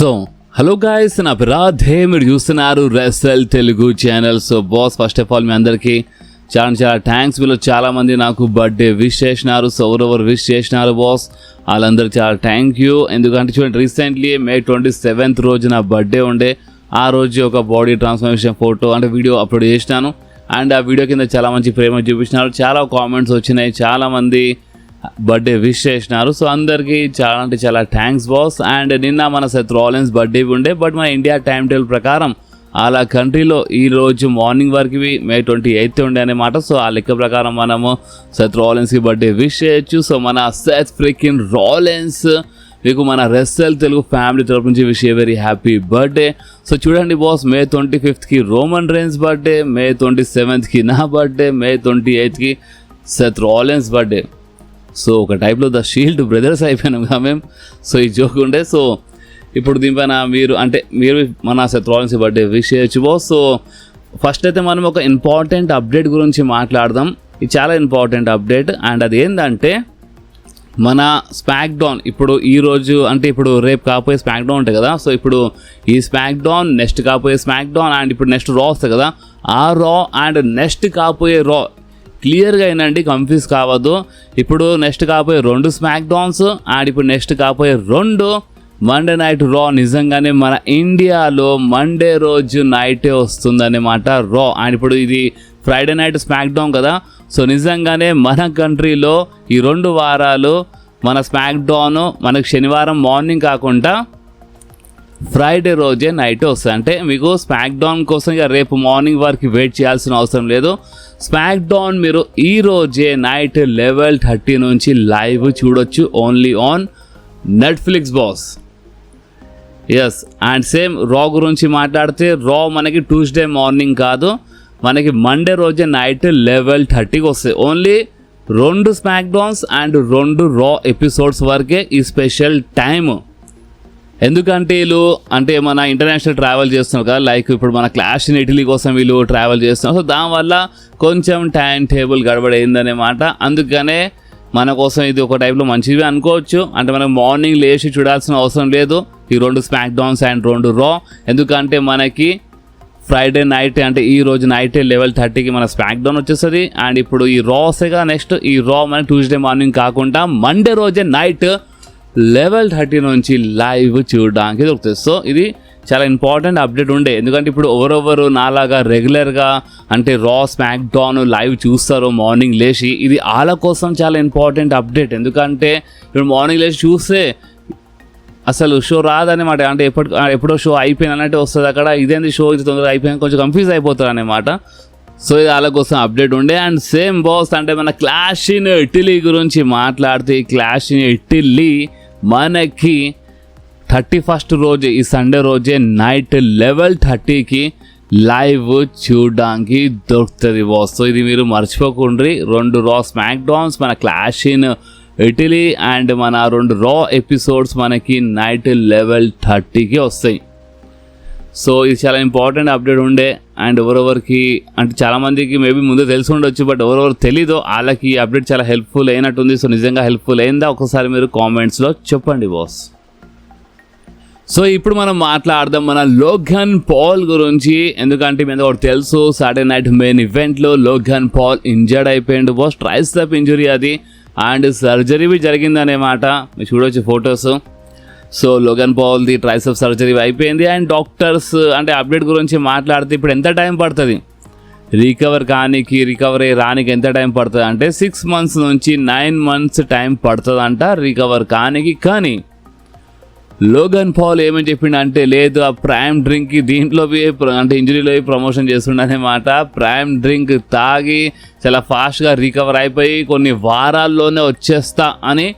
So hello guys, నా రాధే, మీరు చూస్తున్నారు wrestle Telugu channel. So boss, first of all మీ అందరికీ చాలా థ్యాంక్స్. వీళ్ళు చాలామంది నాకు బర్త్డే విష్ చేసినారు. సో ఎవరెవరు విష్ చేసినారు బాస్, వాళ్ళందరికీ చాలా థ్యాంక్ యూ. ఎందుకంటే చూడండి, రీసెంట్లీ May 27th రోజు నా బర్త్డే ఉండే. ఆ రోజు ఒక బాడీ ట్రాన్స్ఫర్మేషన్ ఫోటో అంటే వీడియో అప్లోడ్ చేసినాను. అండ్ ఆ వీడియో కింద చాలా మంచి ప్రేమ చూపించినారు, చాలా కామెంట్స్ వచ్చినాయి, చాలామంది బర్త్డే విష్ చేసినారు. సో అందరికీ చాలా థ్యాంక్స్ బాస్. అండ్ నిన్న మన సెత్ రాలిన్స్ బర్త్డే ఉండే, బట్ మన ఇండియా టైం టేబుల్ ప్రకారం అలా కంట్రీలో ఈరోజు మార్నింగ్ వరకు May 28th ఉండే అనమాట. సో ఆ లెక్క ప్రకారం మనము సెత్ రాలిన్స్కి బర్త్డే విష్ చేయొచ్చు. సో మన సెత్ ఫ్రీకిన్ రాలిన్స్ మీకు మన రెసల్ తెలుగు ఫ్యామిలీ తరపు నుంచి wish a very happy birthday. So చూడండి boss, May 25th Roman Reigns birthday, May 27th నా బర్త్డే, May 28th Seth Rollins birthday. So ఒక టైప్లో ద షీల్డ్ బ్రదర్స్ అయిపోయినాం కదా మేము. సో ఈ జోక్ ఉండే. సో ఇప్పుడు దీనిపైన మీరు మన సెత్ రాలిన్స్ బర్త్డే విష్ చేయొచ్చు బాస్. సో ఫస్ట్ అయితే మనం ఒక ఇంపార్టెంట్ అప్డేట్ గురించి మాట్లాడదాం. ఇది చాలా ఇంపార్టెంట్ అప్డేట్. అండ్ అది ఏంటంటే మన స్మాక్ డౌన్ ఇప్పుడు ఈరోజు ఇప్పుడు రేపు కాపోయే స్మాక్ డౌన్ ఉంటాయి కదా. సో ఇప్పుడు ఈ స్మాక్ డౌన్, నెక్స్ట్ కాపోయే స్మాక్ డౌన్, అండ్ ఇప్పుడు నెక్స్ట్ రా వస్తాయి కదా, ఆ రా అండ్ నెక్స్ట్ కాపోయే రా క్లియర్గా అయినండి, కన్ఫ్యూజ్ కావద్దు. ఇప్పుడు నెక్స్ట్ కాపోయే 2 స్మాక్ డౌన్స్ అండ్ ఇప్పుడు నెక్స్ట్ కాపోయే 2 మండే నైట్ రా నిజంగానే మన ఇండియాలో మండే రోజు నైటే వస్తుందన్నమాట రా. అండ్ ఇప్పుడు ఇది ఫ్రైడే నైట్ స్మాక్ డౌన్ కదా. సో నిజంగానే మన కంట్రీలో ఈ 2 వారాలు మన స్మాక్ డౌన్ మనకు శనివారం మార్నింగ్ కాకుండా ఫ్రైడే రోజే నైట్ వస్తుంది. అంటే మీకు స్మాక్ డౌన్ కోసం ఇక రేపు మార్నింగ్ వరకు వెయిట్ చేయాల్సిన అవసరం లేదు. స్మాక్ డౌన్ మీరు ఈ రోజే నైట్ 11:30 నుంచి లైవ్ చూడొచ్చు, only on Netflix boss. Yes. And same రా గురించి మాట్లాడితే రా మనకి ట్యూస్డే మార్నింగ్ కాదు, మనకి మండే రోజే నైట్ 11:30కి వస్తాయి. ఓన్లీ 2 స్మాక్ డౌన్స్ అండ్ 2 రా ఎపిసోడ్స్ వరకే ఈ స్పెషల్ టైమ్. ఎందుకంటే వీళ్ళు మన ఇంటర్నేషనల్ ట్రావెల్ చేస్తున్నారు కదా, లైక్ ఇప్పుడు మన క్లాష్ ఇన్ ఇటలీ కోసం వీళ్ళు ట్రావెల్ చేస్తున్నారు. సో దానివల్ల కొంచెం టైం టేబుల్ గడబడైందనేమాట. అందుకనే మన కోసం ఇది ఒక టైప్లో మంచిది అనుకోవచ్చు. మనకు మార్నింగ్ లేచి చూడాల్సిన అవసరం లేదు ఈ 2 స్మాక్ డౌన్స్ అండ్ 2 రా. ఎందుకంటే మనకి ఫ్రైడే నైట్ ఈ రోజు నైట్ 11:30కి మన స్మాక్ డౌన్ వచ్చేస్తుంది. అండ్ ఇప్పుడు ఈ రా వస్తేగా నెక్స్ట్ ఈ రా మన ట్యూస్డే మార్నింగ్ కాకుండా మండే రోజే నైట్ 11:30 నుంచి లైవ్ చూడడానికి దొరుకుతుంది. సో ఇది చాలా ఇంపార్టెంట్ అప్డేట్ ఉండే. ఎందుకంటే ఇప్పుడు ఎవరెవరు నాలాగా రెగ్యులర్గా రా స్మాక్ డౌన్ లైవ్ చూస్తారో మార్నింగ్ లేచి, ఇది వాళ్ళ కోసం చాలా ఇంపార్టెంట్ అప్డేట్. ఎందుకంటే ఇప్పుడు మార్నింగ్ లేచి చూస్తే అసలు షో రాదన్నమాట. ఎప్పుడో షో అయిపోయింది అన్నట్టు వస్తుంది అక్కడ. ఇదేంటి షో ఇది తొందరగా అయిపోయింది, కొంచెం కన్ఫ్యూజ్ అయిపోతారు అన్నమాట. సో ఇది వాళ్ళ కోసం అప్డేట్ ఉండే. అండ్ సేమ్ బాస్, మన క్లాష్ ఇన్ ఇటలీ గురించి మాట్లాడితే ఈ క్లాష్ ఇన్ ఇటలీ మనకి 31st రోజు ఈ సండే రోజే నైట్ 11:30కి లైవ్ చూడడానికి దొరుకుతుంది బాస్. సో ఇది మీరు మర్చిపోకుండ్రి. 2 రా స్మాక్ డౌన్స్ మన క్లాష్ ఇన్ ఇటలీ అండ్ మన 2 రా ఎపిసోడ్స్ మనకి నైట్ 11:30కి వస్తాయి. సో ఇది చాలా ఇంపార్టెంట్ అప్డేట్ ఉండే. అండ్ ఎవరెవరికి చాలామందికి మేబీ ముందే తెలిసి ఉండొచ్చు, బట్ ఎవరెవరు తెలీదో వాళ్ళకి ఈ అప్డేట్ చాలా హెల్ప్ఫుల్ అయినట్టుంది. సో నిజంగా హెల్ప్ఫుల్ అయిందా ఒకసారి మీరు కామెంట్స్లో చెప్పండి బాస్. సో ఇప్పుడు మనం మాట్లాడదాం మన లోగన్ పాల్ గురించి. ఎందుకంటే మీద ఒకటి తెలుసు, సాటర్డే నైట్ మెయిన్ ఈవెంట్లో లోగన్ పాల్ ఇంజర్డ్ అయిపోయింది బాస్. ట్రైసెప్ ఇంజరీ అది, అండ్ సర్జరీ జరిగిందనేమాట. మీరు చూడవచ్చు ఫొటోస్. సో లోగన్ పాల్ది ట్రైసెప్ సర్జరీ అయిపోయింది. అండ్ డాక్టర్స్ అప్డేట్ గురించి మాట్లాడితే ఇప్పుడు ఎంత టైం పడుతుంది రికవరీ రానికి ఎంత టైం పడుతుంది 6 months నుంచి 9 months టైం పడుతుందంట రికవర్ కానికి. కానీ లోగన్ పాల్ ఏమని చెప్పిండంటే, లేదు ఆ ప్రైమ్ డ్రింక్ దీంట్లో ఇంజరీలో ప్రమోషన్ చేస్తుండనమాట. ప్రైమ్ డ్రింక్ తాగి చాలా ఫాస్ట్గా రికవర్ అయిపోయి కొన్ని వారాల్లోనే వచ్చేస్తా అని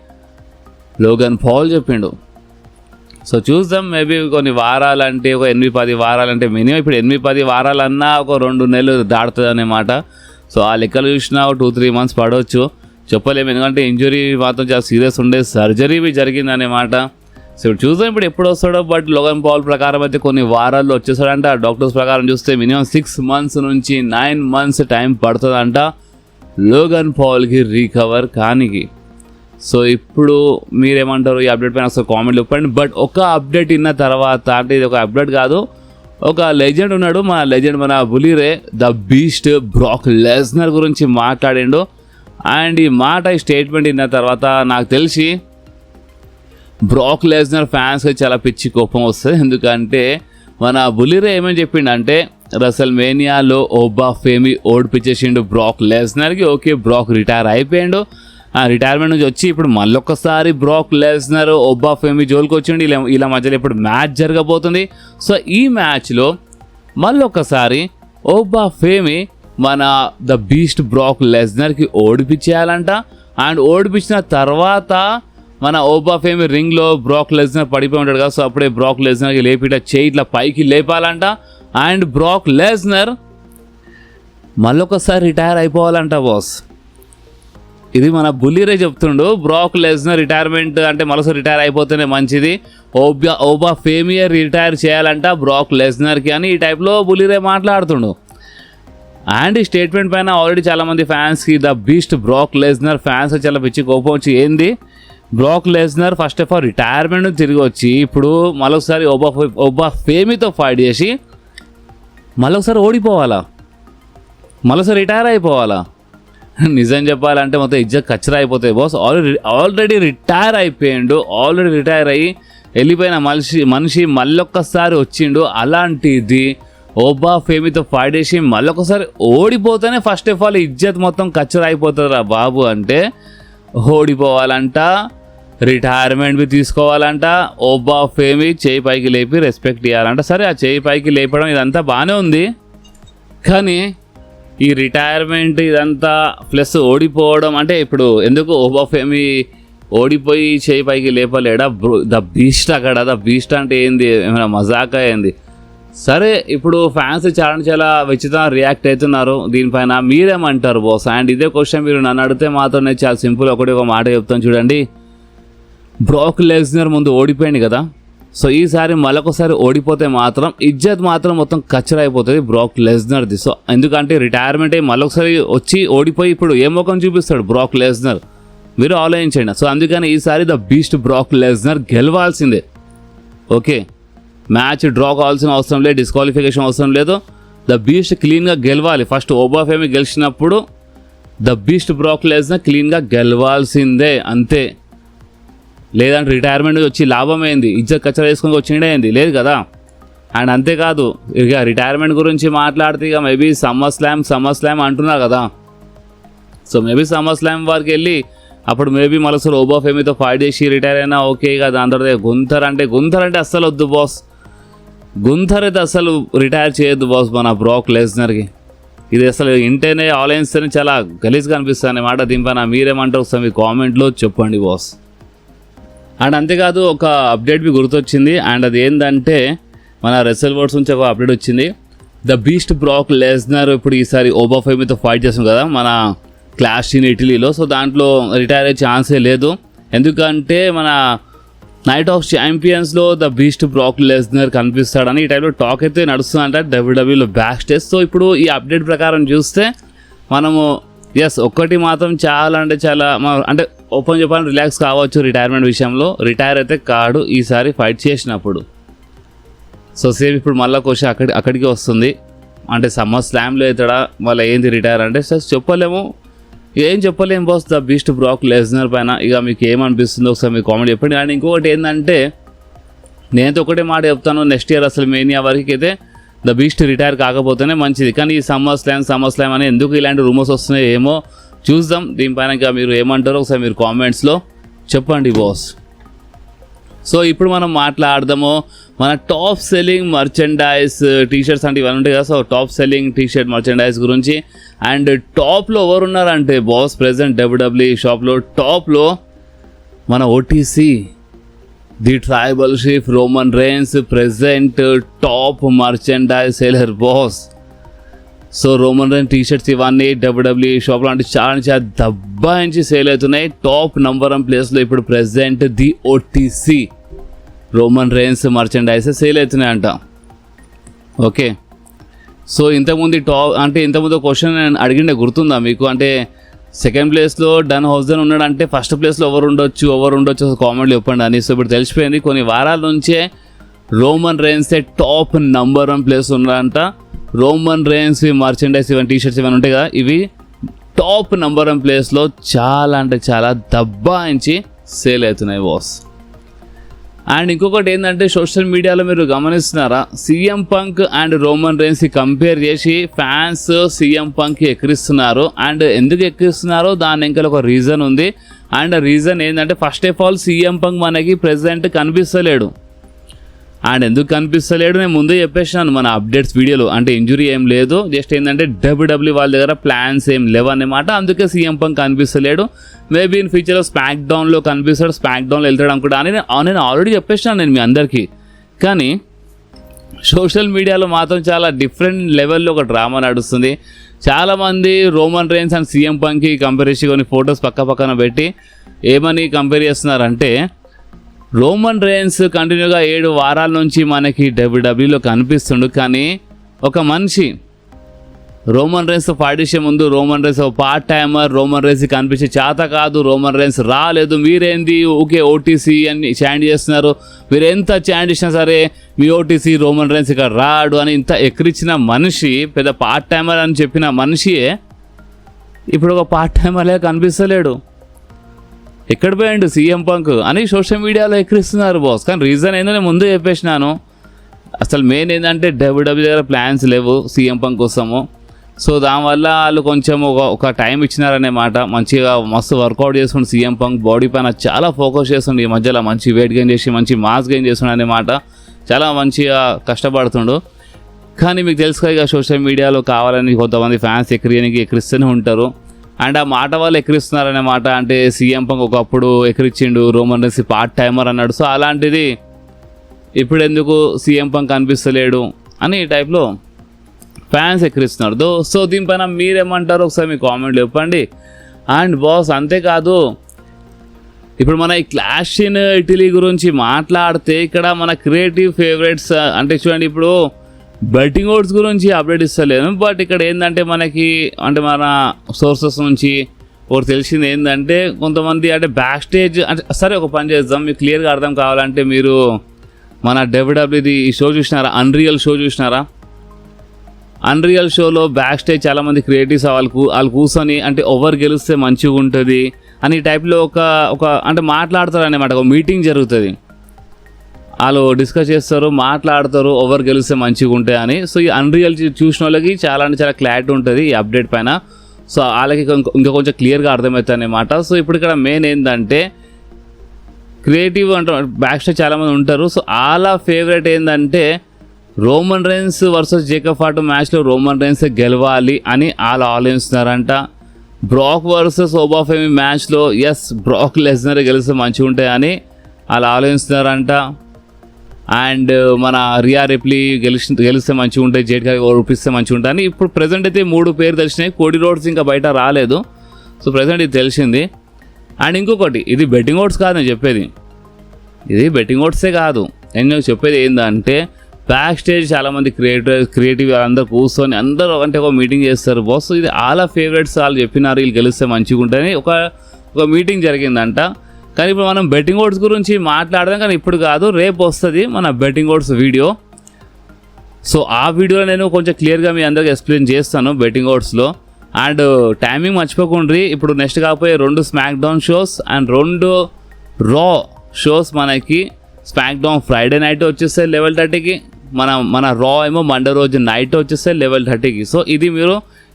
లోగన్ పాల్ చెప్పిండు. సో చూద్దాం, మేబీ కొన్ని వారాలంటే ఒక 8-10 వారాలంటే మినిమం ఇప్పుడు 8-10 వారాలన్నా ఒక 2 నెలలు దాడుతుంది అన్నమాట. సో ఆ లెక్కలు చూసినా 2-3 months పడవచ్చు, చెప్పలేము. ఎందుకంటే ఇంజరీ మాత్రం చాలా సీరియస్ ఉండే, సర్జరీ జరిగిందన్నమాట. సో ఇప్పుడు చూద్దాం ఇప్పుడు ఎప్పుడు వస్తాడో. బట్ లోగన్ పాల్ ప్రకారం అయితే కొన్ని వారాల్లో వచ్చేస్తాడంట. డాక్టర్స్ ప్రకారం చూస్తే మినిమం 6 months నుంచి 9 months టైం పడుతుందంట లోగన్ పాల్కి రికవర్ కానికి. సో ఇప్పుడు మీరేమంటారు ఈ అప్డేట్ పైన ఒకసారి కామెంట్ చెప్పండి. బట్ ఒక అప్డేట్ విన్న తర్వాత, అంటే ఇది ఒక అప్డేట్ కాదు, ఒక లెజెండ్ ఉన్నాడు, మన బులీరే ద బీస్ట్ బ్రాక్ లెస్నర్ గురించి మాట్లాడిండు. అండ్ ఈ స్టేట్మెంట్ విన్న తర్వాత నాకు తెలిసి బ్రాక్ లెస్నర్ ఫ్యాన్స్కి చాలా పిచ్చి కోపం వస్తుంది. ఎందుకంటే మన బులీరే ఏమని చెప్పిండంటే రసల్ మేనియాలో ఓబా ఫేమి ఓడిపించేసిండు బ్రాక్ లెస్నర్కి. ఓకే, బ్రాక్ రిటైర్ అయిపోయిండు, ఆ రిటైర్మెంట్ నుంచి వచ్చి ఇప్పుడు మళ్ళొక్కసారి బ్రాక్ లెస్నర్ ఓబా ఫేమి జోలికి వచ్చిండు. ఇలా మధ్యలో ఇప్పుడు మ్యాచ్ జరగబోతుంది. సో ఈ మ్యాచ్లో మళ్ళొక్కసారి ఓబా ఫేమి మన ద బీస్ట్ బ్రాక్ లెస్నర్కి ఓడిపించేయాలంట. అండ్ ఓడిపించిన తర్వాత మన ఓబా ఫేమి రింగ్లో బ్రాక్ లెస్నర్ పడిపోయి ఉంటాడు కదా, సో అప్పుడే బ్రాక్ లెస్నర్కి లేపి ఇట్లా పైకి లేపాలంట. అండ్ బ్రాక్ లెస్నర్ మళ్ళొకసారి రిటైర్ అయిపోవాలంట బాస్. ఇది మన బుల్లీరే చెప్తుండు. బ్రాక్ లెస్నర్ రిటైర్మెంట్ అంటే మరోసారి రిటైర్ అయిపోతేనే మంచిది, ఓబా ఫేమియర్ రిటైర్ చేయాలంట బ్రాక్ లెస్నర్కి అని ఈ టైప్లో బుల్లీరే మాట్లాడుతుండు. అండ్ ఈ స్టేట్మెంట్ పైన ఆల్రెడీ చాలామంది ఫ్యాన్స్కి the beast Brock Lesnar fans చాలా పిచ్చి కోపం వచ్చి, ఏంది Brock Lesnar first of all retirement తిరిగి వచ్చి ఇప్పుడు మరొకసారి ఓబా ఫేమితో ఫైట్ చేసి మరొకసారి ఓడిపోవాలా, మరొకసారి రిటైర్ అయిపోవాలా? నిజం చెప్పాలంటే మొత్తం ఇజ్జత్ కచ్చరా అయిపోతాయి బాస్. ఆల్రెడీ రిటైర్ అయిపోయిండు, ఆల్రెడీ రిటైర్ అయ్యి వెళ్ళిపోయిన మనిషి మళ్ళొక్కసారి వచ్చిండు. అలాంటిది ఓబా ఫేమితో ఫైట్ చేసి మళ్ళొకసారి ఓడిపోతేనే ఫస్ట్ ఆఫ్ ఆల్ ఇజ్జత్ మొత్తం కచ్చరా అయిపోతుందిరా బాబు. అంటే ఓడిపోవాలంట, రిటైర్మెంట్ బి తీసుకోవాలంట, ఓబా ఫేమి చేయి పైకి లేపి రెస్పెక్ట్ ఇవ్వాలంట. సరే, ఆ చేయి పైకి లేపడం ఇదంతా బాగానే ఉంది, కానీ ఈ రిటైర్మెంట్ ఇదంతా ప్లస్ ఓడిపోవడం అంటే ఇప్పుడు ఎందుకు ఓబా ఫేమి ఓడిపోయి చేయి పైకి లేపలేడా? ద బీస్ట్ అక్కడ, ద బీస్ట్ అంటే ఏంది, ఏమైనా మజాకా ఏంది? సరే, ఇప్పుడు ఫ్యాన్స్ చాలా విచిత్రంగా రియాక్ట్ అవుతున్నారు దీనిపైన. మీరేమంటారు బాస్? అండ్ ఇదే క్వశ్చన్ మీరు నన్ను అడిగితే మాత్రం నేను చాలా సింపుల్ ఒక మాట చెప్తాను చూడండి. బ్రాక్ లెస్నర్ ముందు ఓడిపోయింది కదా, సో ఈసారి మళ్ళొకసారి ఓడిపోతే మాత్రం ఇజ్జత్ మాత్రం మొత్తం కచ్చరా అయిపోతుంది బ్రాక్ లెస్నర్ది. సో ఎందుకంటే రిటైర్మెంట్ అయ్యి మళ్ళొకసారి వచ్చి ఓడిపోయి ఇప్పుడు ఏ ముఖం చూపిస్తాడు బ్రాక్ లెస్నర్, మీరు ఆలోచించండి. సో అందుకని ఈసారి ద బీస్ట్ బ్రాక్ లెస్నర్ గెలవాల్సిందే. ఓకే, మ్యాచ్ డ్రా కావాల్సిన అవసరం లేదు, డిస్క్వాలిఫికేషన్ అవసరం లేదు, ద బీస్ట్ క్లీన్గా గెలవాలి. ఫస్ట్ ఓబా ఫేమి గెలిచినప్పుడు ద బీస్ట్ బ్రాక్ లెస్నర్ క్లీన్గా గెలవాల్సిందే, అంతే. లేదంటే రిటైర్మెంట్ వచ్చి లాభం ఏంది, ఇజ్జత్ కచ్చరా వేసుకొని వచ్చిండే ఏంది, లేదు కదా. అండ్ అంతేకాదు, ఇక రిటైర్మెంట్ గురించి మాట్లాడితే ఇక మేబీ సమ్మర్ స్లామ్ అంటున్నారు కదా, సో మేబీ సమ్మర్ స్లామ్ వారికి వెళ్ళి అప్పుడు మేబీ మరోసారి ఓబా ఫేమితో ఫైట్ చేసి రిటైర్ అయినా ఓకే. ఇక దాని తర్వాత గుంథర్ అంటే అస్సలు వద్దు బాస్, గుంథర్ అయితే అసలు రిటైర్ చేయొద్దు బాస్ మన బ్రాక్ లెస్నర్కి. ఇది అసలు ఇంటేనే ఆలోచిస్తేనే చాలా గలీజ్గా అనిపిస్తుంది అన్నమాట. దీనిపైన మీరేమంటారు ఒకసారి మీ కామెంట్లో చెప్పండి బాస్. అండ్ అంతేకాదు ఒక అప్డేట్ మీ గుర్తొచ్చింది, అండ్ అది ఏంటంటే మన రెసల్ వర్డ్స్ నుంచి ఒక అప్డేట్ వచ్చింది. ద బీస్ట్ బ్రాక్ లెస్నర్ ఇప్పుడు ఈసారి ఓబా ఫేమితో ఫైట్ చేస్తాం కదా మన క్లాష్ ఇన్ ఇటలీలో, సో దాంట్లో రిటైర్ అయ్యే ఛాన్సే లేదు. ఎందుకంటే మన నైట్ ఆఫ్ ఛాంపియన్స్లో ద బీస్ట్ బ్రాక్ లెస్నర్ కనిపిస్తాడని ఈ టైంలో టాక్ అయితే నడుస్తుందంట డబ్ల్యూడబ్ల్యూలో బ్యాక్ స్టేజ్. సో ఇప్పుడు ఈ అప్డేట్ ప్రకారం చూస్తే మనము ఒక్కటి మాత్రం చాలా అంటే ఓపెన్ చెప్పాలని రిలాక్స్ కావచ్చు రిటైర్మెంట్ విషయంలో. రిటైర్ అయితే కాడు ఈసారి ఫైట్ చేసినప్పుడు. సో సేమ్ ఇప్పుడు మళ్ళీ క్వశ్చన్ అక్కడికి వస్తుంది, అంటే సమ్మర్ స్లామ్లో అవుతాడా మళ్ళీ ఏంది రిటైర్ అంటే సార్ ఏం చెప్పలేము boss the beast Brock Lesnar పైన. ఇక మీకు ఏమనిపిస్తుందో ఒకసారి మీరు కామెంట్ చెప్పండి. అండ్ ఇంకొకటి ఏంటంటే నేనైతే ఒకటే మాట చెప్తాను, నెక్స్ట్ ఇయర్ అసలు మేనియా వరకు అయితే ద బీస్ట్ రిటైర్ కాకపోతేనే మంచిది. కానీ ఈ సమ్మర్ స్లామ్ అని ఎందుకు ఇలాంటి రూమర్స్ వస్తున్నాయో ఏమో చూద్దాం. దీనిపైన ఇంకా మీరు ఏమంటారో ఒకసారి మీరు కామెంట్స్లో చెప్పండి బాస్. సో ఇప్పుడు మనం మాట్లాడదాము మన టాప్ సెల్లింగ్ మర్చెండైజ్ టీషర్ట్స్ అంటే ఇవన్నీ ఉంటాయి కదా, so top selling T-shirt merchandise గురించి. అండ్ టాప్లో ఎవరున్నారంటే బాస్ ప్రెజెంట్ డబ్ల్యూడబ్ల్యూఈ షాప్లో టాప్లో మన OTC the tribal chief Roman Reigns present top merchandise seller boss. So Roman Reigns T-shirts ఇవన్నీ డబ్ల్యూడబ్ల్యూఈ షాప్లో అంటే చాలా దబ్బాయించి సేల్ అవుతున్నాయి. టాప్ నంబర్ 1 ప్లేస్లో ఇప్పుడు present the OTC Roman Reigns merchandise sale అవుతున్నాయంట. ఓకే, సో ఇంతకుముందు ఇంతకుముందు క్వశ్చన్ నేను అడిగిండే గుర్తుందా మీకు? అంటే సెకండ్ ప్లేస్లో డన్ హౌజన్ ఉన్నాడంటే ఫస్ట్ ప్లేస్లో ఎవరు ఉండొచ్చు కామెంట్లో చెప్పండి అని. సో ఇప్పుడు తెలిసిపోయింది, కొన్ని వారాల నుంచే రోమన్ రేన్సే టాప్ నంబర్ 1 ప్లేస్ ఉన్నాడంట. రోమన్ రేన్స్ మర్చెండైజ్ ఇవన్నీ టీషర్ట్స్ ఇవన్నీ ఉంటాయి కదా, ఇవి టాప్ నంబర్ 1 ప్లేస్లో చాలా అంటే చాలా దబ్బాయించి సేల్ అవుతున్నాయి బాస్. అండ్ ఇంకొకటి ఏంటంటే సోషల్ మీడియాలో మీరు గమనిస్తున్నారా, CM Punk and Roman Reigns compare చేసి ఫ్యాన్స్ సీఎం పంక్కి ఎక్కిరిస్తున్నారు. అండ్ ఎందుకు ఎక్కిరిస్తున్నారో దాని ఇంకా ఒక రీజన్ ఉంది. అండ్ రీజన్ ఏంటంటే first of all CM Punk మనకి ప్రెజెంట్ కనిపిస్తలేడు. అండ్ ఎందుకు కనిపిస్తలేడు నేను ముందే చెప్పేసినాను మన అప్డేట్స్ వీడియోలో. అంటే ఇంజురీ ఏం లేదు, జస్ట్ ఏంటంటే డబ్ల్యూడబ్ల్యూ వాళ్ళ దగ్గర ప్లాన్స్ ఏం లేవన్నమాట. అందుకే సీఎం పంక్ కనిపిస్తలేడు. మేబీ ఇన్ ఫ్యూచర్లో స్మాక్ డౌన్లో కనిపిస్తాడు, స్మాక్ డౌన్లో వెళ్తాడు అనుకుంటా అని నేను ఆల్రెడీ చెప్పేసినాను నేను మీ అందరికీ. కానీ సోషల్ మీడియాలో మాత్రం చాలా డిఫరెంట్ లెవెల్లో ఒక డ్రామా నడుస్తుంది. చాలామంది రోమన్ రేన్స్ అండ్ సీఎం పంక్కి కంపేర్ చేసి కొన్ని ఫొటోస్ పక్కన పెట్టి ఏమని కంపేర్ చేస్తున్నారంటే, రోమన్ రేన్స్ కంటిన్యూగా 7 వారాల నుంచి మనకి డబ్ల్యూడబ్ల్యూలో కనిపిస్తుండు. కానీ ఒక మనిషి రోమన్ రేన్స్ ఫైట్ చేసే ముందు Roman rains part timer, Roman rains కనిపించే చేత కాదు, రోమన్ రేన్స్ రాలేదు, మీరేంది ఊకే ఓటీసీ అని చాంట్ చేస్తున్నారు, మీరు ఎంత చాంట్ చేసినా సరే మీ ఓటీసీ రోమన్ రేన్స్ ఇక్కడ రాడు అని ఇంత ఎక్కిరించిన మనిషి, పెద్ద పార్ట్ టైమర్ అని చెప్పిన మనిషియే ఇప్పుడు ఒక పార్ట్ టైమర్లే కనిపిస్తలేడు. ఎక్కడ పోయాడు సీఎం పంక్ అని సోషల్ మీడియాలో ఎక్కిరిస్తున్నారు బాస్. కానీ రీజన్ ఏందో నేను ముందు చెప్పేసినాను. అసలు మెయిన్ ఏంటంటే డబ్ల్యూడబ్ల్యూ దగ్గర ప్లాన్స్ లేవు సీఎం పంక్ కోసము. సో దానివల్ల వాళ్ళు కొంచెం ఒక టైం ఇచ్చినారనేమాట. మంచిగా మస్తు వర్కౌట్ చేస్తుండే సీఎం పంక్, బాడీ పైన చాలా ఫోకస్ చేస్తుండే. ఈ మధ్యలో మంచి వెయిట్ గెయిన్ చేసి మంచి మాస్ గెయిన్ చేస్తుండే అనమాట. చాలా మంచిగా కష్టపడుతుండు. కానీ మీకు తెలుసు ఇక సోషల్ మీడియాలో కావాలని కొంతమంది ఫ్యాన్స్ ఎక్కిరిస్తూనే ఉంటారు. అండ్ ఆ మాట వాళ్ళు ఎక్కిరిస్తున్నారనే మాట. అంటే సీఎం పంక్ ఒకప్పుడు ఎక్కిరిచ్చిండు, రోమన్ రేన్స్ పార్ట్ టైమర్ అన్నాడు. సో అలాంటిది ఇప్పుడు ఎందుకు సీఎం పంక్ కనిపిస్తలేడు అని ఈ టైప్లో ఫ్యాన్స్ ఎక్కిరిస్తున్నారు. సో దీనిపైన మీరేమంటారో ఒకసారి మీ కామెంట్ చెప్పండి. అండ్ బాస్ అంతేకాదు, ఇప్పుడు మన ఈ క్లాష్ ఇన్ ఇటలీ గురించి మాట్లాడితే ఇక్కడ మన క్రియేటివ్ ఫేవరెట్స్ అంటే చూడండి, ఇప్పుడు బెట్టింగ్ ఓడ్స్ గురించి అప్డేట్ ఇస్తలేను. బట్ ఇక్కడ ఏంటంటే మనకి అంటే మన సోర్సెస్ నుంచి ఒకటి తెలిసింది ఏంటంటే, కొంతమంది అంటే బ్యాక్ స్టేజ్ అంటే సరే ఒక పని చేద్దాం, మీకు క్లియర్గా అర్థం కావాలంటే మీరు మన డబ్ల్యూడబ్ల్యూది ఈ షో చూసినారా, అన్రియల్ షో చూసినారా? అన్రియల్ షోలో బ్యాక్ స్టేజ్ చాలామంది క్రియేటివ్స్ వాళ్ళు కూర్చొని అంటే ఎవరు గెలిస్తే మంచిగా ఉంటుంది అని టైప్లో ఒక అంటే మాట్లాడతారు అన్నమాట. ఒక మీటింగ్ జరుగుతుంది, వాళ్ళు డిస్కస్ చేస్తారు, మాట్లాడతారు ఎవరు గెలిస్తే మంచిగా ఉంటాయి అని. సో ఈ అన్రియల్ చూసిన వాళ్ళకి చాలా అంటే చాలా క్లారిటీ ఉంటుంది ఈ అప్డేట్ పైన. సో వాళ్ళకి ఇంకా కొంచెం క్లియర్గా అర్థమవుతుంది అన్నమాట. సో ఇప్పుడు ఇక్కడ మెయిన్ ఏంటంటే క్రియేటివ్ అంటే బ్యాక్ స్టేజ్ చాలామంది ఉంటారు. సో వాళ్ళ ఫేవరెట్ ఏంటంటే రోమన్ రేన్స్ వర్సెస్ జేకబ్ ఫార్ట్ మ్యాచ్లో రోమన్ రేన్స్ గెలవాలి అని వాళ్ళు ఆలోచిస్తున్నారంట. బ్రాక్ వర్సెస్ ఓబాఫెమి మ్యాచ్లో బ్రాక్ లెస్నర్ గెలిస్తే మంచిగా ఉంటాయని వాళ్ళు ఆలోచిస్తున్నారంట. అండ్ మన రియా రిప్లీ గెలిస్తే మంచిగా ఉంటాయి, జేడ్గా ఓడిపిస్తే మంచిగా ఉంటాయి అని ఇప్పుడు ప్రజెంట్ అయితే 3 పేరు తెలిసినాయి. కోడి రోడ్స్ ఇంకా బయట రాలేదు. సో ప్రజెంట్ ఇది తెలిసింది. అండ్ ఇంకొకటి, ఇది బెట్టింగ్ ఓట్స్ కాదు నేను చెప్పేది, ఇది బెట్టింగ్ ఓట్సే కాదు. నేను చెప్పేది ఏంటంటే బ్యాక్ స్టేజ్ చాలామంది క్రియేటివ్ వాళ్ళందరూ కూర్చొని అందరూ అంటే ఒక మీటింగ్ చేస్తారు బాస్. ఇది వాళ్ళ ఫేవరెట్స్ వాళ్ళు చెప్పినారు వీళ్ళు గెలిస్తే మంచిగా ఉంటాయని ఒక మీటింగ్ జరిగిందంట. కానీ ఇప్పుడు మనం బెట్టింగ్ ఓట్స్ గురించి మాట్లాడదాం, కానీ ఇప్పుడు కాదు, రేపు వస్తుంది మన బెట్టింగ్ ఓట్స్ వీడియో. సో ఆ వీడియోలో నేను కొంచెం క్లియర్గా మీ అందరికి ఎక్స్ప్లెయిన్ చేస్తాను బెట్టింగ్ ఓట్స్లో. అండ్ టైమింగ్ మర్చిపోకుండ్రి, ఇప్పుడు నెక్స్ట్ కాకపోయే 2 SmackDown shows and 2 Raw shows మనకి. స్మాక్ డౌన్ ఫ్రైడే నైట్ వచ్చేస్తాయి 11:30కి, మన రా ఏమో మండే రోజు నైట్ వచ్చేస్తాయి 11:30కి. సో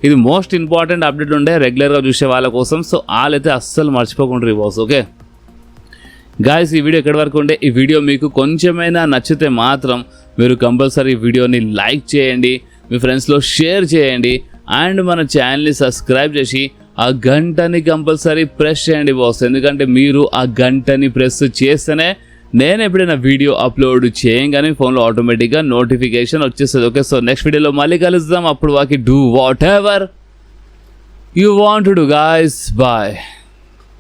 ఇది మోస్ట్ ఇంపార్టెంట్ అప్డేట్ ఉండే రెగ్యులర్గా చూసే వాళ్ళ కోసం. సో వాళ్ళైతే అస్సలు మర్చిపోకుండ్రి బాస్. ఓకే గాయస్, ఈ వీడియో ఎక్కడి వరకు ఉండే, ఈ వీడియో మీకు కొంచెమైనా నచ్చితే మాత్రం మీరు కంపల్సరీ వీడియోని లైక్ చేయండి, మీ ఫ్రెండ్స్లో షేర్ చేయండి, అండ్ మన ఛానల్ని సబ్స్క్రైబ్ చేసి ఆ గంటని కంపల్సరీ ప్రెస్ చేయండి బాస్. ఎందుకంటే మీరు ఆ గంటని ప్రెస్ చేస్తేనే నేను ఎప్పుడైనా వీడియో అప్లోడ్ చేయగానే ఫోన్లో ఆటోమేటిక్గా నోటిఫికేషన్ వచ్చేస్తుంది. ఓకే, సో నెక్స్ట్ వీడియోలో మళ్ళీ కలుద్దాం. అప్పుడు వాకి do whatever you want to do guys. Bye.